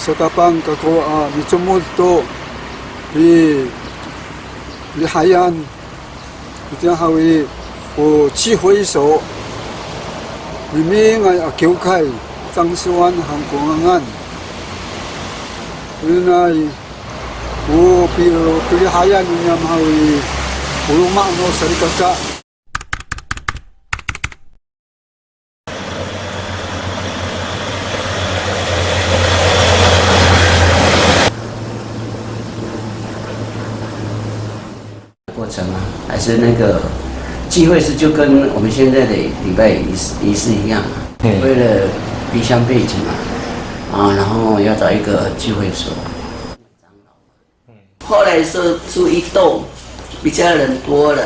sa tapang kako michomulto li hayan itiang hawi o chi hui so mi ngai akeu khai changsuan hangkongan unai o pi hayan nyam hawi uluma no sarikaka过程啊，还是那个聚会是就跟我们现在的礼拜仪式一样啊，为了离乡背景啊，然后要找一个聚会所。后来说出一栋比较人多了，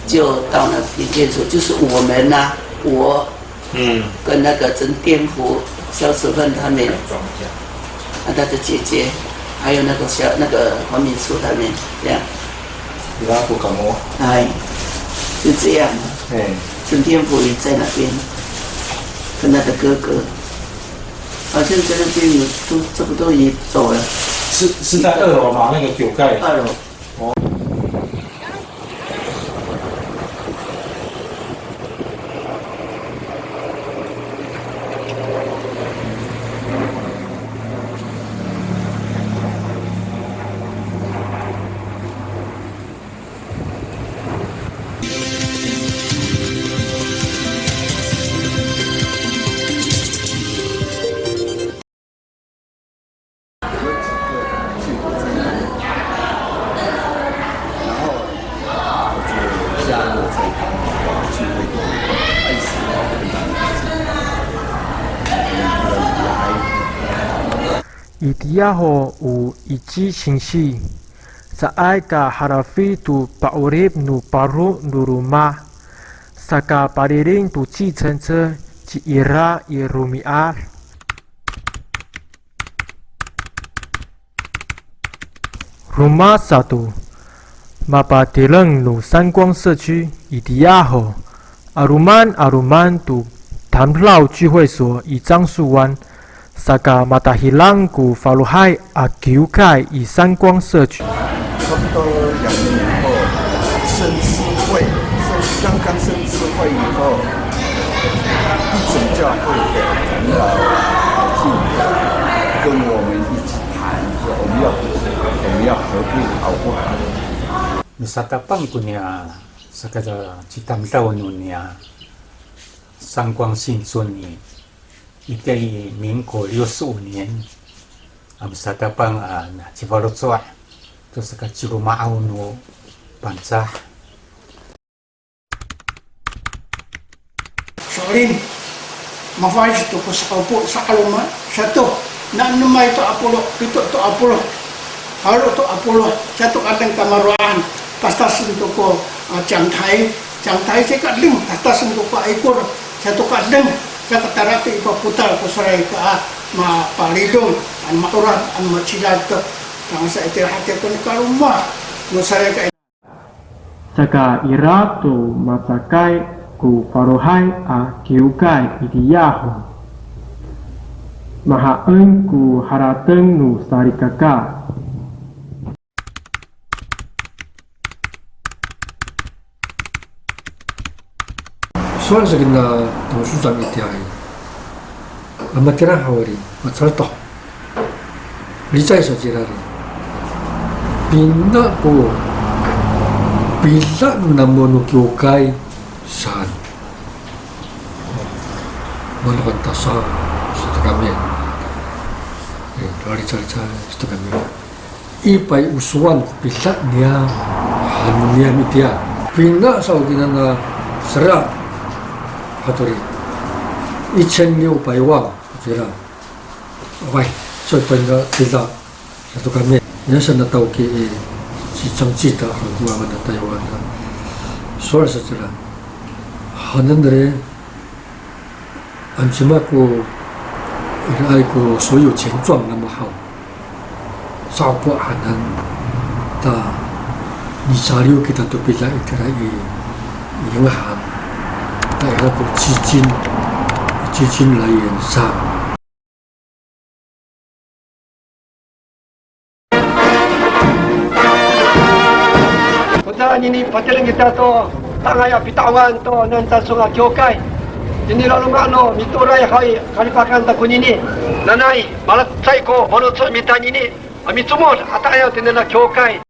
就到那边建所，就是我们呐、我跟那个陈店福、萧子芬他们，他的姐姐，还有那个黄敏书他们这样。拉不搞我，哎，就这样。陈天福也在那边，跟他的哥哥，好像在那边有都差不多也走了。是在2楼吗？那个酒盖。2楼。Itiyaho u ichi singsi saay ka harafi tu paurib nu paru nu rumah saka pariring tu ci cence ci ira i rumiar rumah 1 Mapatileng nu Sanguang 社区 Itiyaho Aruman tu 谈绕聚会所以樟树湾Saka Matahilang ku Faluhai Akiukai 以三光社区。差不多2年以后，生智会，刚刚生智会以后，一整教会的长老进跟我们一起谈，说我们要合并好不好？Sa tapang ko niya sa citang daw niya三光新村里。在民国65年，sa tapang Cibalotsoa， 就是个吉鲁马奥诺班扎。Soalin, mafais tu ko sa kaupo sa kaluma, satu, na numay to Apollo, pito to Apollo, halo to Apollo, satu kadang kamaruan, pastasin to ko Chiangtai saya kadang pastasin to ko ekor, satu kadang sa katarati ipaputal ko saray ka mapalidong ang maurat ang machilag to ang sa itirahati ko ni kaluma no saray ka saka iratu masakai ku farohai a kiukai Itiyaho mahaen ku harateng nu sarikaka soal segala taususan itiai amatira hawari matsalto licai sajirari pinna ko bila namono kyokai san manakan tasa satu kami dari cari-cari satu kami ipai usuan ko bila niya hanunia mitia pinna sa ginana serak 하더리 2,600万这样，喂，所以本个知道，那都干咩？人生的刀给是정치다 한국과台湾的，所以是这样，很多人안심하고 아이고所有钱赚那么好，照顾很难的，你下流给他都被来一个银行。带那个基金来援上。minsan ini patiran kita to tangaya bitawan to nan sa sunga kyokai. Ini lalu ngano miturai hai kalipakan ta kunini. Nanai malat sai ko ono so mitani ni. Ami sumod ataya tinela kyokai.